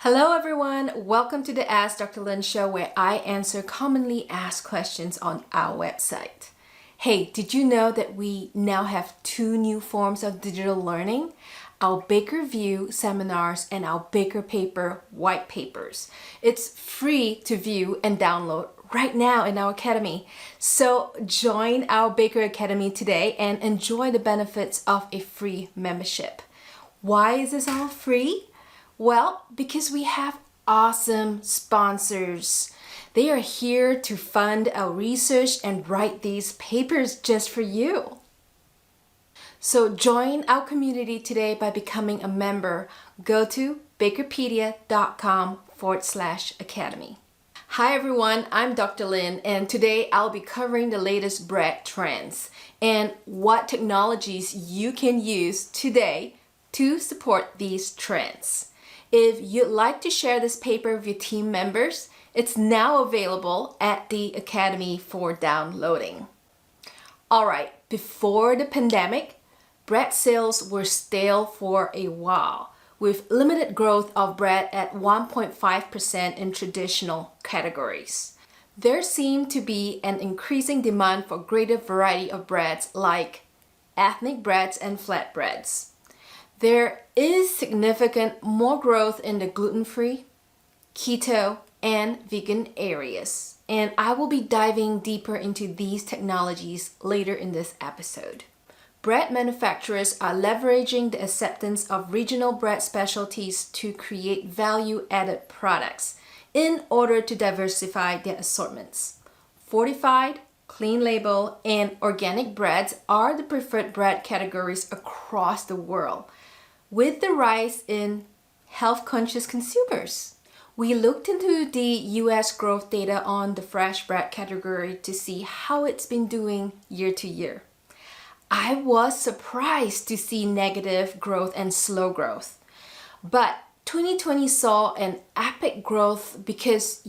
Hello everyone, welcome to the Ask Dr. Lin show where I answer commonly asked questions on our website. Hey, did you know that we now have two new forms of digital learning? Our Baker View seminars and our Baker Paper white papers. It's free to view and download right now in our academy. So join our Baker Academy today and enjoy the benefits of a free membership. Why is this all free? Well, because we have awesome sponsors. They are here to fund our research and write these papers just for you. So join our community today by becoming a member. Go to bakerpedia.com/academy. Hi everyone, I'm Dr. Lin, and today I'll be covering the latest bread trends and what technologies you can use today to support these trends. If you'd like to share this paper with your team members, it's now available at the Academy for downloading. All right, before the pandemic, bread sales were stale for a while, with limited growth of bread at 1.5% in traditional categories. There seemed to be an increasing demand for greater variety of breads like ethnic breads and flatbreads. There is significant more growth in the gluten-free, keto, and vegan areas, and I will be diving deeper into these technologies later in this episode. Bread manufacturers are leveraging the acceptance of regional bread specialties to create value-added products in order to diversify their assortments. Fortified, clean label, and organic breads are the preferred bread categories across the world, with the rise in health-conscious consumers. We looked into the US growth data on the fresh bread category to see how it's been doing year to year. I was surprised to see negative growth and slow growth. But 2020 saw an epic growth because,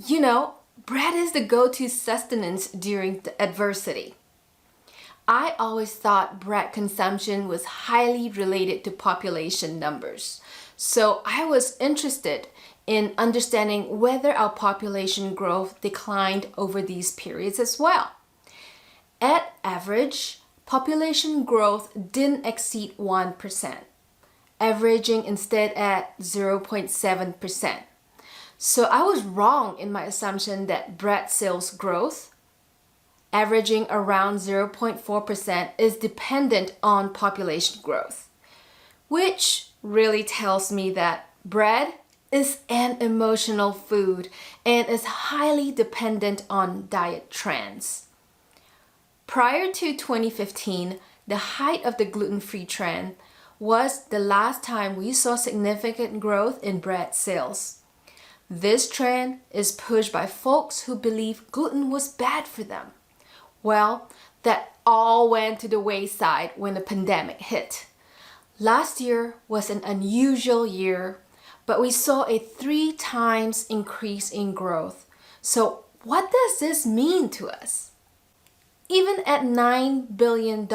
bread is the go-to sustenance during the adversity. I always thought bread consumption was highly related to population numbers. So I was interested in understanding whether our population growth declined over these periods as well. At average, population growth didn't exceed 1%, averaging instead at 0.7%. So I was wrong in my assumption that bread sales growth, averaging around 0.4%, is dependent on population growth, which really tells me that bread is an emotional food and is highly dependent on diet trends. Prior to 2015, the height of the gluten-free trend was the last time we saw significant growth in bread sales. This trend is pushed by folks who believe gluten was bad for them. Well, that all went to the wayside when the pandemic hit. Last year was an unusual year, but we saw a 3 times increase in growth. So what does this mean to us? Even at $9 billion,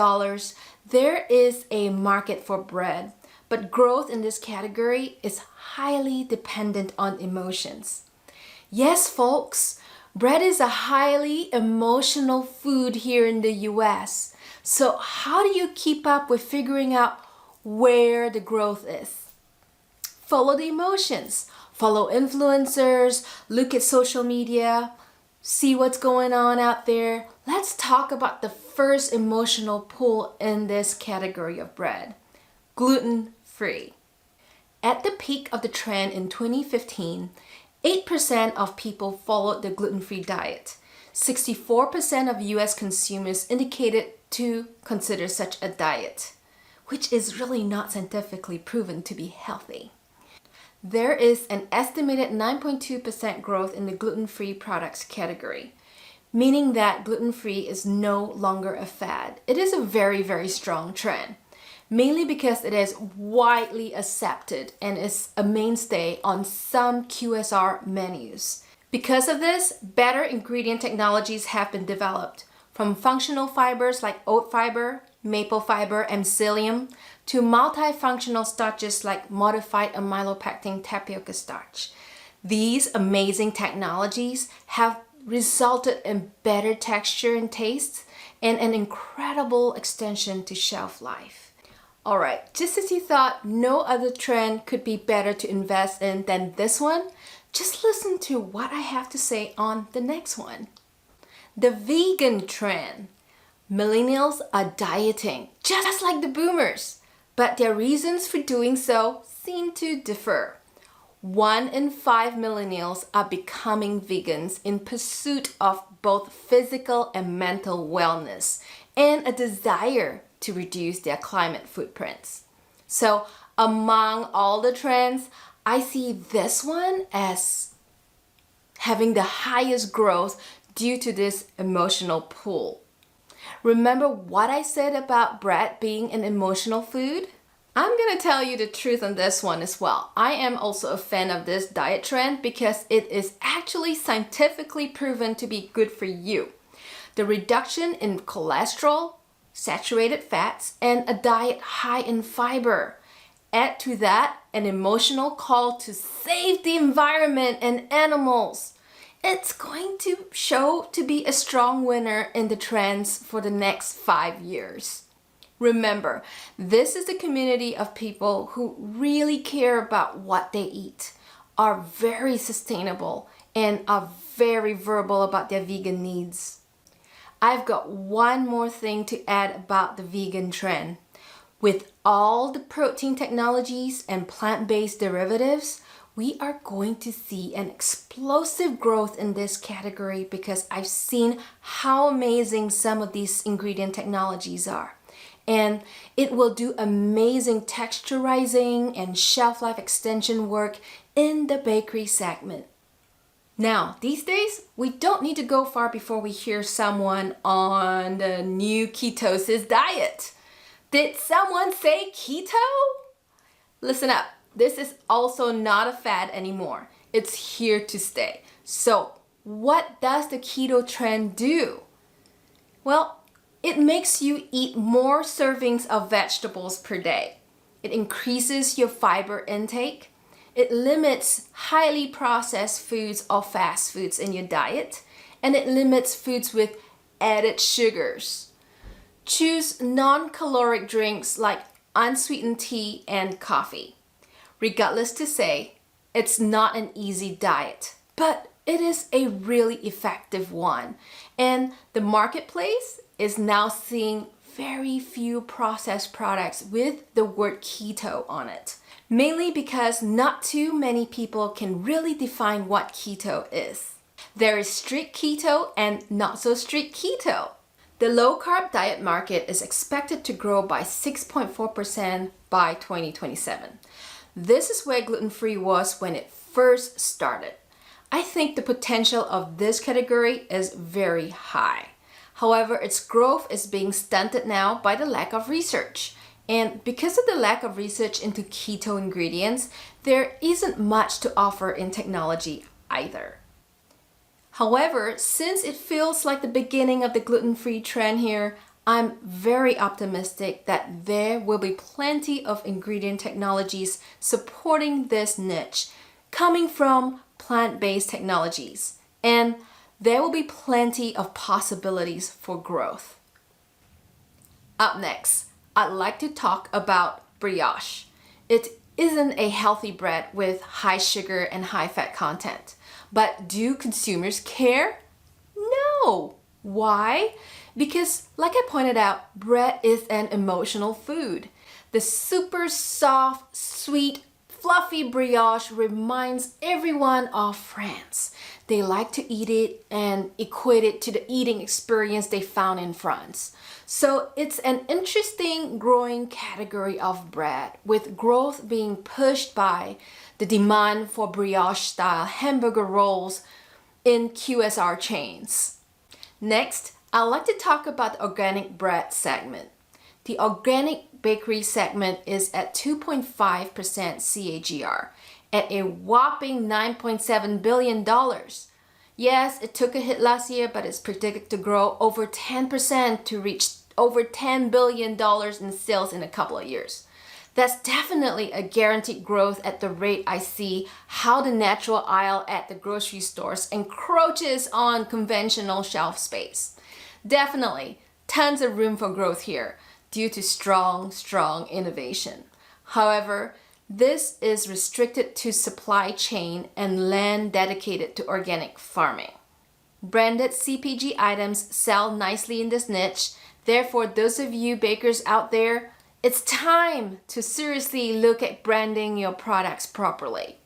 there is a market for bread, but growth in this category is highly dependent on emotions. Yes, folks, bread is a highly emotional food here in the US. So how do you keep up with figuring out where the growth is? Follow the emotions. Follow influencers, look at social media, see what's going on out there. Let's talk about the first emotional pull in this category of bread: gluten-free. At the peak of the trend in 2015, 8% of people followed the gluten-free diet. 64% of US consumers indicated to consider such a diet, which is really not scientifically proven to be healthy. There is an estimated 9.2% growth in the gluten-free products category, meaning that gluten-free is no longer a fad. It is a very, very strong trend, mainly because it is widely accepted and is a mainstay on some QSR menus. Because of this, better ingredient technologies have been developed, from functional fibers like oat fiber, maple fiber, and psyllium, to multifunctional starches like modified amylopectin tapioca starch. These amazing technologies have resulted in better texture and taste and an incredible extension to shelf life. Alright, just as you thought no other trend could be better to invest in than this one, just listen to what I have to say on the next one. The vegan trend. Millennials are dieting, just like the boomers, but their reasons for doing so seem to differ. 1 in 5 millennials are becoming vegans in pursuit of both physical and mental wellness and a desire to reduce their climate footprints. So among all the trends, I see this one as having the highest growth due to this emotional pull. Remember what I said about bread being an emotional food? I'm gonna tell you the truth on this one as well. I am also a fan of this diet trend because it is actually scientifically proven to be good for you. The reduction in cholesterol, saturated fats, and a diet high in fiber. Add to that an emotional call to save the environment and animals. It's going to show to be a strong winner in the trends for the next 5 years. Remember, this is a community of people who really care about what they eat, are very sustainable, and are very verbal about their vegan needs. I've got one more thing to add about the vegan trend. With all the protein technologies and plant-based derivatives, we are going to see an explosive growth in this category because I've seen how amazing some of these ingredient technologies are. And it will do amazing texturizing and shelf life extension work in the bakery segment. Now, these days, we don't need to go far before we hear someone on the new ketosis diet. Did someone say keto? Listen up, this is also not a fad anymore. It's here to stay. So, what does the keto trend do? Well, it makes you eat more servings of vegetables per day. It increases your fiber intake. It limits highly processed foods or fast foods in your diet. And it limits foods with added sugars. Choose non-caloric drinks like unsweetened tea and coffee. Regardless to say, it's not an easy diet, but it is a really effective one. And the marketplace is now seeing very few processed products with the word keto on it. Mainly because not too many people can really define what keto is. There is strict keto and not so strict keto. The low-carb diet market is expected to grow by 6.4% by 2027. This is where gluten-free was when it first started. I think the potential of this category is very high. However, its growth is being stunted now by the lack of research. And because of the lack of research into keto ingredients, there isn't much to offer in technology either. However, since it feels like the beginning of the gluten-free trend here, I'm very optimistic that there will be plenty of ingredient technologies supporting this niche coming from plant-based technologies, and there will be plenty of possibilities for growth. Up next, I'd like to talk about brioche. It isn't a healthy bread with high sugar and high fat content. But do consumers care? No. Why? Because, like I pointed out, bread is an emotional food. The super soft, sweet, fluffy brioche reminds everyone of France. They like to eat it and equate it to the eating experience they found in France. So it's an interesting growing category of bread, with growth being pushed by the demand for brioche-style hamburger rolls in QSR chains. Next, I'd like to talk about the organic bread segment. The organic bakery segment is at 2.5% CAGR at a whopping $9.7 billion. Yes, it took a hit last year, but it's predicted to grow over 10% to reach over $10 billion in sales in a couple of years. That's definitely a guaranteed growth at the rate I see how the natural aisle at the grocery stores encroaches on conventional shelf space. Definitely tons of room for growth here due to strong innovation. However, this is restricted to supply chain and land dedicated to organic farming. Branded CPG items sell nicely in this niche. Therefore, those of you bakers out there, it's time to seriously look at branding your products properly.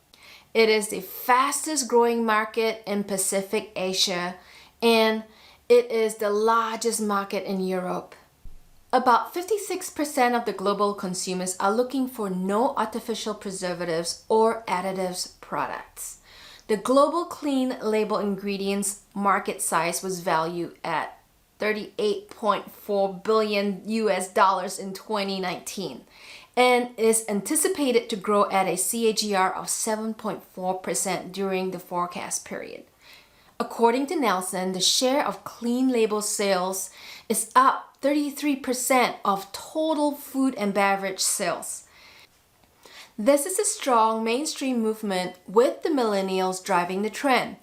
It is the fastest growing market in Pacific Asia, and it is the largest market in Europe. About 56% of the global consumers are looking for no artificial preservatives or additives products. The global clean label ingredients market size was valued at $38.4 billion in 2019 and is anticipated to grow at a CAGR of 7.4% during the forecast period. According to Nielsen, the share of clean label sales is up 33% of total food and beverage sales. This is a strong mainstream movement with the millennials driving the trend,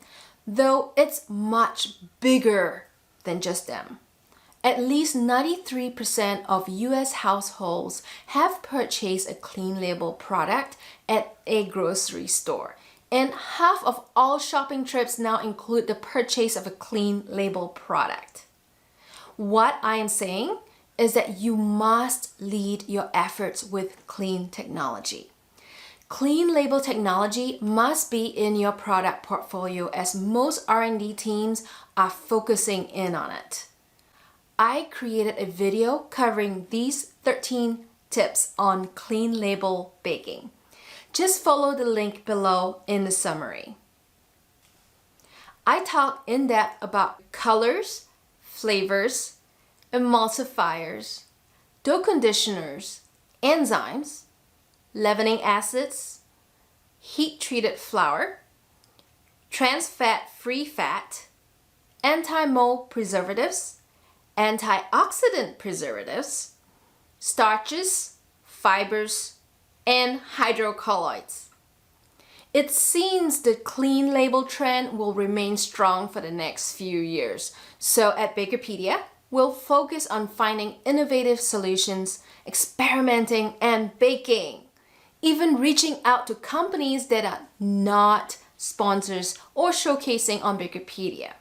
though it's much bigger than just them. At least 93% of US households have purchased a clean label product at a grocery store. And half of all shopping trips now include the purchase of a clean label product. What I am saying is that you must lead your efforts with clean technology. Clean label technology must be in your product portfolio as most R&D teams are focusing in on it. I created a video covering these 13 tips on clean label baking. Just follow the link below in the summary. I talk in depth about colors, flavors, emulsifiers, dough conditioners, enzymes, leavening acids, heat-treated flour, trans fat-free fat, anti-mold preservatives, antioxidant preservatives, starches, fibers, and hydrocolloids. It seems the clean label trend will remain strong for the next few years. So at BAKERpedia, we'll focus on finding innovative solutions, experimenting, and baking, even reaching out to companies that are not sponsors or showcasing on BAKERpedia.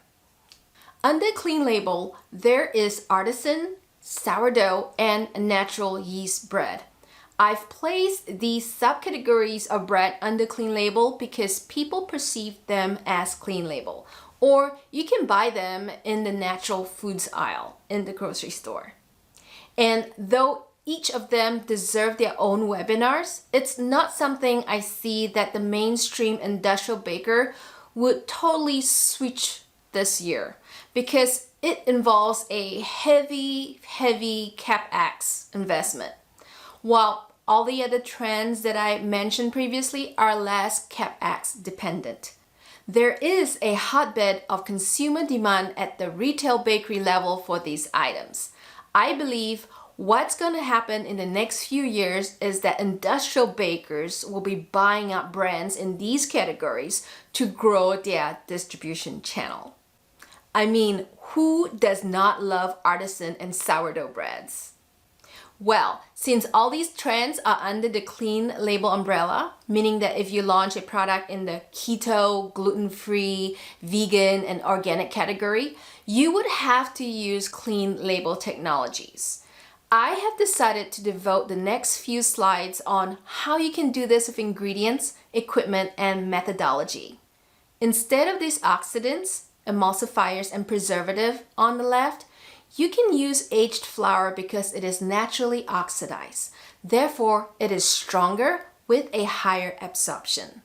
Under clean label, there is artisan, sourdough, and natural yeast bread. I've placed these subcategories of bread under clean label because people perceive them as clean label, or you can buy them in the natural foods aisle in the grocery store. And though each of them deserve their own webinars, it's not something I see that the mainstream industrial baker would totally switch this year because it involves a heavy CapEx investment. While all the other trends that I mentioned previously are less CapEx dependent. There is a hotbed of consumer demand at the retail bakery level for these items. I believe what's going to happen in the next few years is that industrial bakers will be buying up brands in these categories to grow their distribution channel. I mean, who does not love artisan and sourdough breads? Well, since all these trends are under the clean label umbrella, meaning that if you launch a product in the keto, gluten-free, vegan, and organic category, you would have to use clean label technologies. I have decided to devote the next few slides on how you can do this with ingredients, equipment, and methodology. Instead of these oxidants, emulsifiers, and preservative on the left, you can use aged flour because it is naturally oxidized. Therefore, it is stronger with a higher absorption.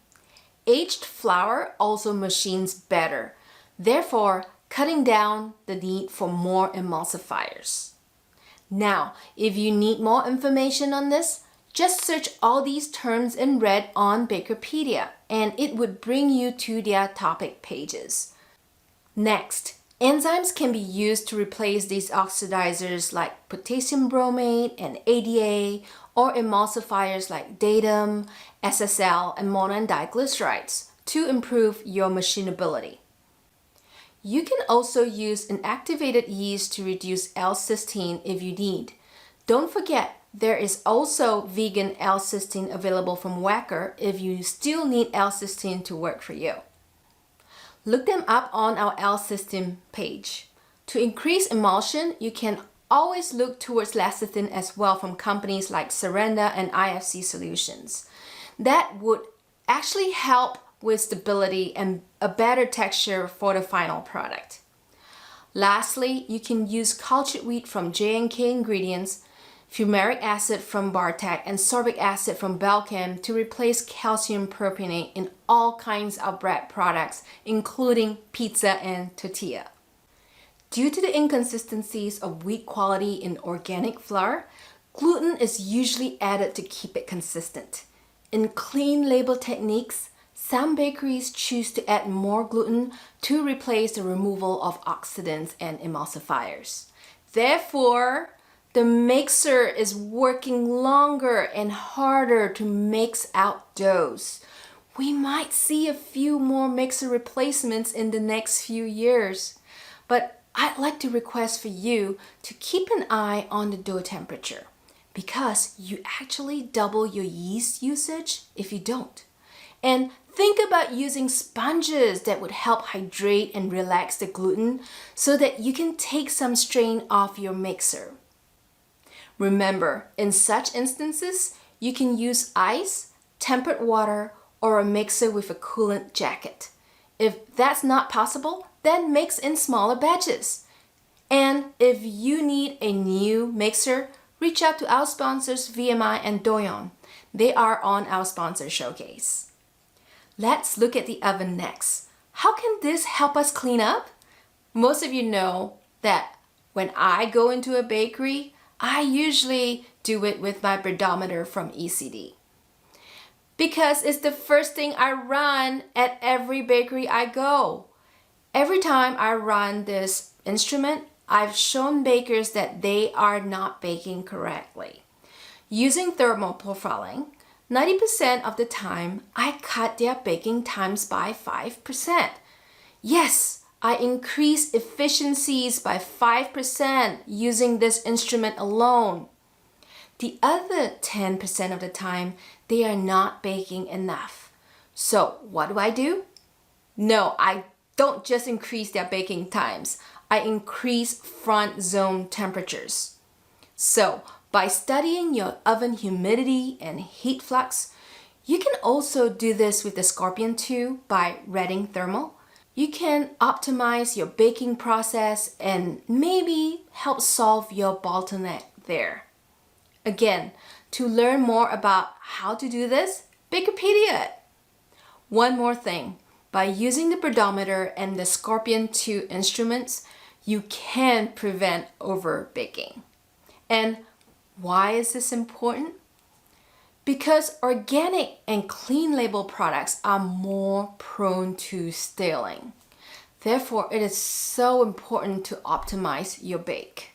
Aged flour also machines better, therefore cutting down the need for more emulsifiers. Now, if you need more information on this, just search all these terms in red on BAKERpedia and it would bring you to their topic pages. Next, enzymes can be used to replace these oxidizers like potassium bromate and ADA or emulsifiers like datum, SSL, and monodiglycerides to improve your machinability. You can also use inactivated yeast to reduce L-cysteine if you need. Don't forget, there is also vegan L-cysteine available from Wacker if you still need L-cysteine to work for you. Look them up on our L-cysteine page. To increase emulsion, you can always look towards lecithin as well from companies like Serenda and IFC Solutions. That would actually help with stability and a better texture for the final product. Lastly, you can use cultured wheat from J&K Ingredients, fumaric acid from Bartek, and sorbic acid from Belchem to replace calcium propionate in all kinds of bread products, including pizza and tortilla. Due to the inconsistencies of wheat quality in organic flour, gluten is usually added to keep it consistent. In clean label techniques, some bakeries choose to add more gluten to replace the removal of oxidants and emulsifiers. Therefore, the mixer is working longer and harder to mix out doughs. We might see a few more mixer replacements in the next few years, but I'd like to request for you to keep an eye on the dough temperature because you actually double your yeast usage if you don't. And think about using sponges that would help hydrate and relax the gluten so that you can take some strain off your mixer. Remember, in such instances, you can use ice, tempered water, or a mixer with a coolant jacket. If that's not possible, then mix in smaller batches. And if you need a new mixer, reach out to our sponsors VMI and Doyon. They are on our sponsor showcase. Let's look at the oven next. How can this help us clean up? Most of you know that when I go into a bakery, I usually do it with my breadometer from ECD. Because it's the first thing I run at every bakery I go. Every time I run this instrument, I've shown bakers that they are not baking correctly. Using thermal profiling, 90% of the time, I cut their baking times by 5%. Yes, I increase efficiencies by 5% using this instrument alone. The other 10% of the time, they are not baking enough. So what do? No, I don't just increase their baking times. I increase front zone temperatures. So by studying your oven humidity and heat flux, you can also do this with the Scorpion 2 by Reading Thermal. You can optimize your baking process and maybe help solve your bottleneck there. Again, to learn more about how to do this, BAKERpedia. One more thing, by using the breadometer and the Scorpion 2 instruments, you can prevent over baking. And why is this important? Because organic and clean label products are more prone to staling. Therefore, it is so important to optimize your bake.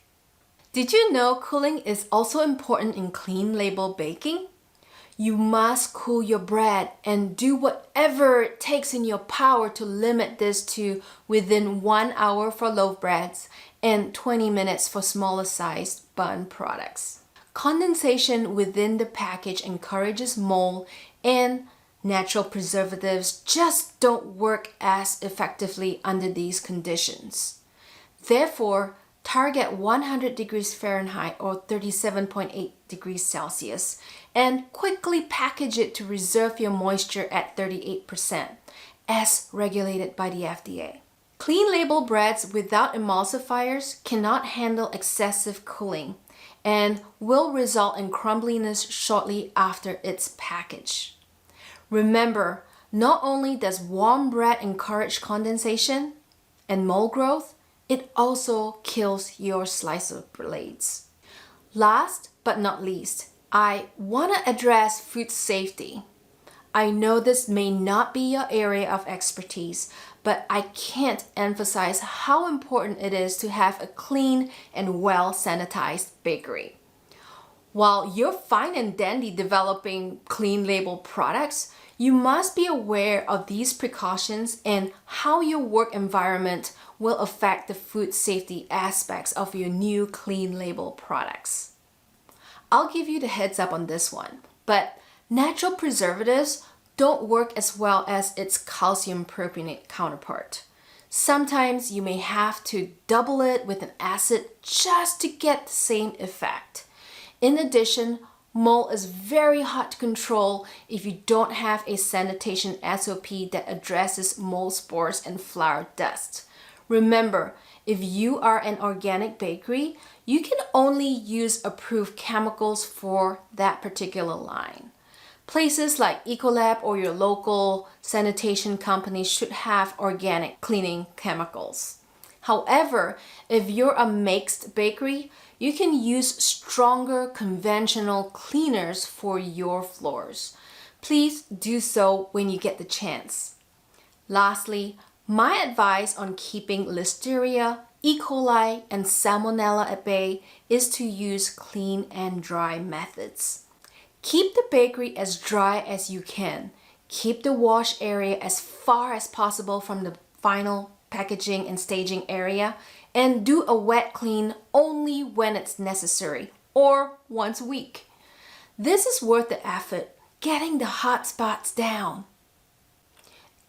Did you know cooling is also important in clean label baking? You must cool your bread and do whatever it takes in your power to limit this to within 1 hour for loaf breads and 20 minutes for smaller sized bun products. Condensation within the package encourages mold, and natural preservatives just don't work as effectively under these conditions. Therefore, target 100 degrees Fahrenheit or 37.8 degrees Celsius and quickly package it to reserve your moisture at 38%, as regulated by the FDA. Clean label breads without emulsifiers cannot handle excessive cooling and will result in crumbliness shortly after it's packaged. Remember, not only does warm bread encourage condensation and mold growth, it also kills your slicer blades. Last but not least, I want to address food safety. I know this may not be your area of expertise, but I can't emphasize how important it is to have a clean and well sanitized bakery. While you're fine and dandy developing clean label products, you must be aware of these precautions and how your work environment will affect the food safety aspects of your new clean label products. I'll give you the heads up on this one, but natural preservatives don't work as well as its calcium propionate counterpart. Sometimes you may have to double it with an acid just to get the same effect. In addition, mold is very hard to control if you don't have a sanitation SOP that addresses mold spores and flour dust. Remember, if you are an organic bakery, you can only use approved chemicals for that particular line. Places like Ecolab or your local sanitation company should have organic cleaning chemicals. However, if you're a mixed bakery, you can use stronger conventional cleaners for your floors. Please do so when you get the chance. Lastly, my advice on keeping Listeria, E. coli, and Salmonella at bay is to use clean and dry methods. Keep the bakery as dry as you can. Keep the wash area as far as possible from the final packaging and staging area, and do a wet clean only when it's necessary or once a week. This is worth the effort, getting the hot spots down.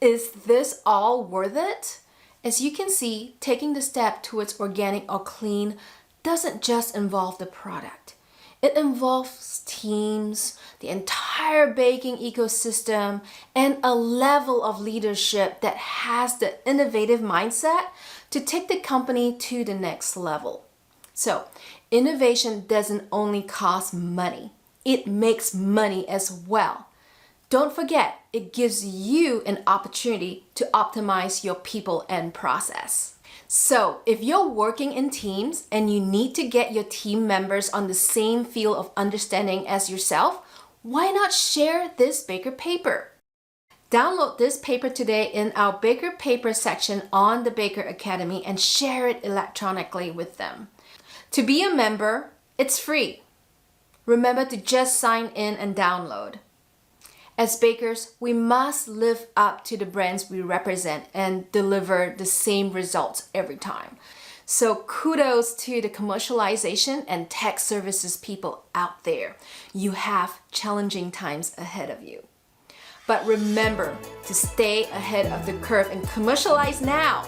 Is this all worth it? As you can see, taking the step towards organic or clean doesn't just involve the product. It involves teams, the entire baking ecosystem, and a level of leadership that has the innovative mindset to take the company to the next level. So, innovation doesn't only cost money, it makes money as well. Don't forget, it gives you an opportunity to optimize your people and process. So, if you're working in teams and you need to get your team members on the same field of understanding as yourself, why not share this Baker paper? Download this paper today in our Baker paper section on the Baker Academy and share it electronically with them. To be a member, it's free. Remember to just sign in and download. As bakers, we must live up to the brands we represent and deliver the same results every time. So kudos to the commercialization and tech services people out there. You have challenging times ahead of you. But remember to stay ahead of the curve and commercialize now.